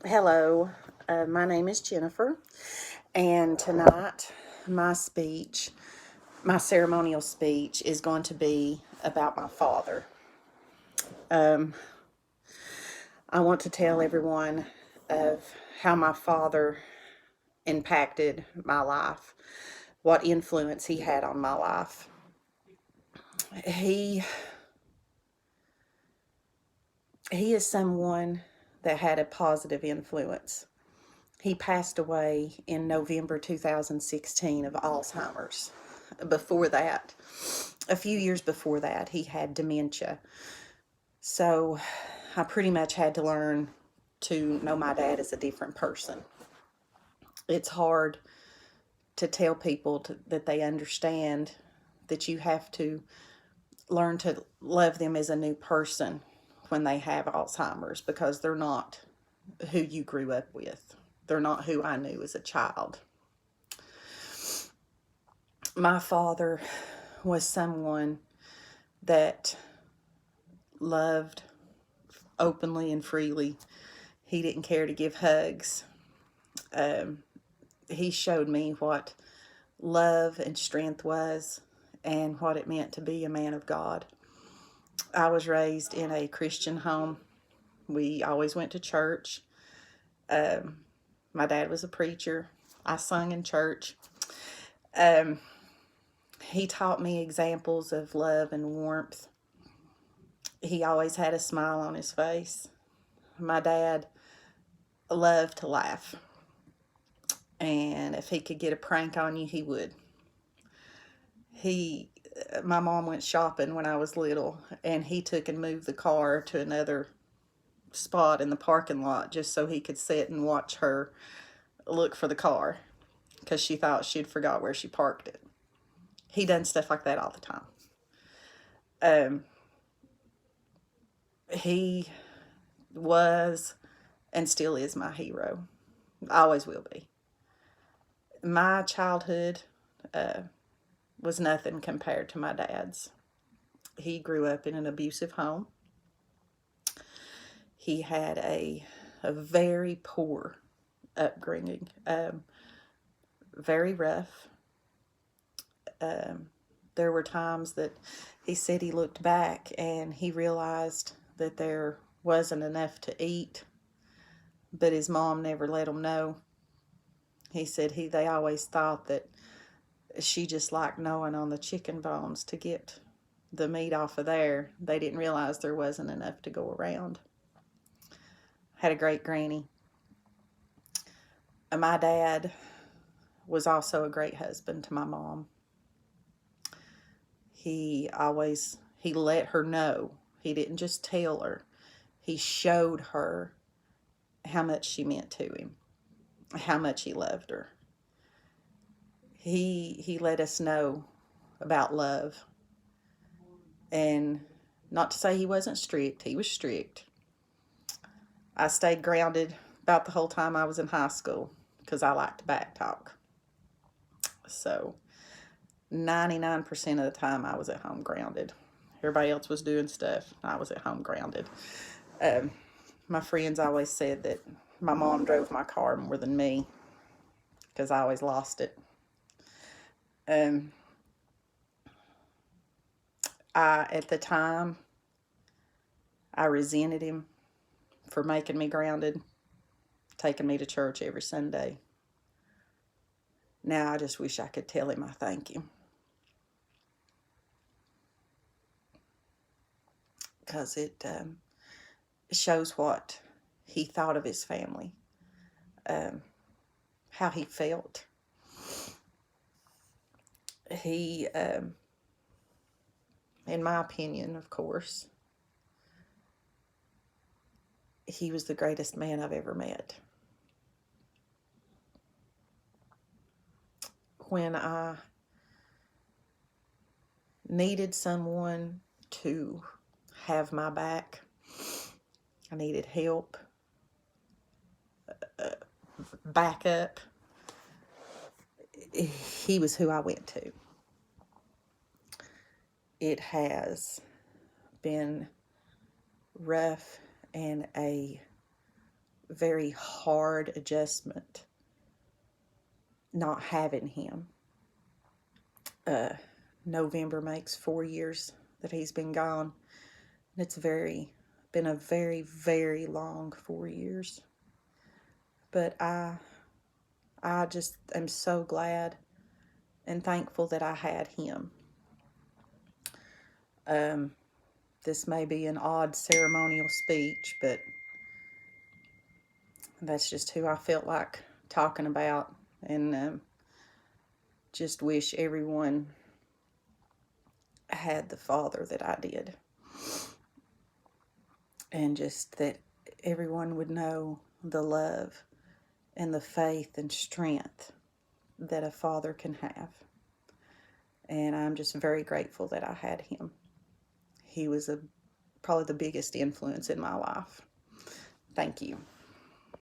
Hello, my name is Jennifer, and tonight my ceremonial speech, is going to be about my father. Um, I want to tell everyone of how my father impacted my life, what influence he had on my life. He he is someone that had a positive influence. He passed away in November 2016 of Alzheimer's. Before that, a few years before that, he had dementia. So I pretty much had to learn to know my dad as a different person. It's hard to tell people that they understand that you have to learn to love them as a new person when they have Alzheimer's, because they're not who you grew up with. They're not who I knew as a child. My father was someone that loved openly and freely. He didn't care to give hugs. He showed me what love and strength was and what it meant to be a man of God. I was raised in a Christian home. We always went to church. My dad was a preacher. I sung in church. He taught me examples of love and warmth. He always had a smile on his face. My dad loved to laugh. And if he could get a prank on you, he would. My mom went shopping when I was little, and he took and moved the car to another spot in the parking lot just so he could sit and watch her look for the car, because she thought she'd forgot where she parked it. He done stuff like that all the time. He was and still is my hero. Always will be. My childhood was nothing compared to my dad's. He grew up in an abusive home. He had a very poor upbringing, very rough. There were times that he said he looked back and he realized that there wasn't enough to eat, but his mom never let him know. He said they always thought that she just liked gnawing on the chicken bones to get the meat off of there. They didn't realize there wasn't enough to go around. Had a great granny. My dad was also a great husband to my mom. He let her know. He didn't just tell her. He showed her how much she meant to him, how much he loved her. He let us know about love. And not to say he wasn't strict, he was strict. I stayed grounded about the whole time I was in high school because I liked to back talk. So 99% of the time I was at home grounded. Everybody else was doing stuff. I was at home grounded. My friends always said that my mom drove my car more than me because I always lost it. At the time, I resented him for making me grounded, taking me to church every Sunday. Now I just wish I could tell him I thank him. Because it shows what he thought of his family, how he felt. He, in my opinion, of course, he was the greatest man I've ever met. When I needed someone to have my back, I needed help, backup, he was who I went to. It has been rough and a very hard adjustment not having him. November makes 4 years that he's been gone. It's been a very, very long 4 years. But I just am so glad and thankful that I had him. This may be an odd ceremonial speech, but that's just who I felt like talking about, and just wish everyone had the father that I did, and just that everyone would know the love and the faith and strength that a father can have. And I'm just very grateful that I had him. He was probably the biggest influence in my life. Thank you.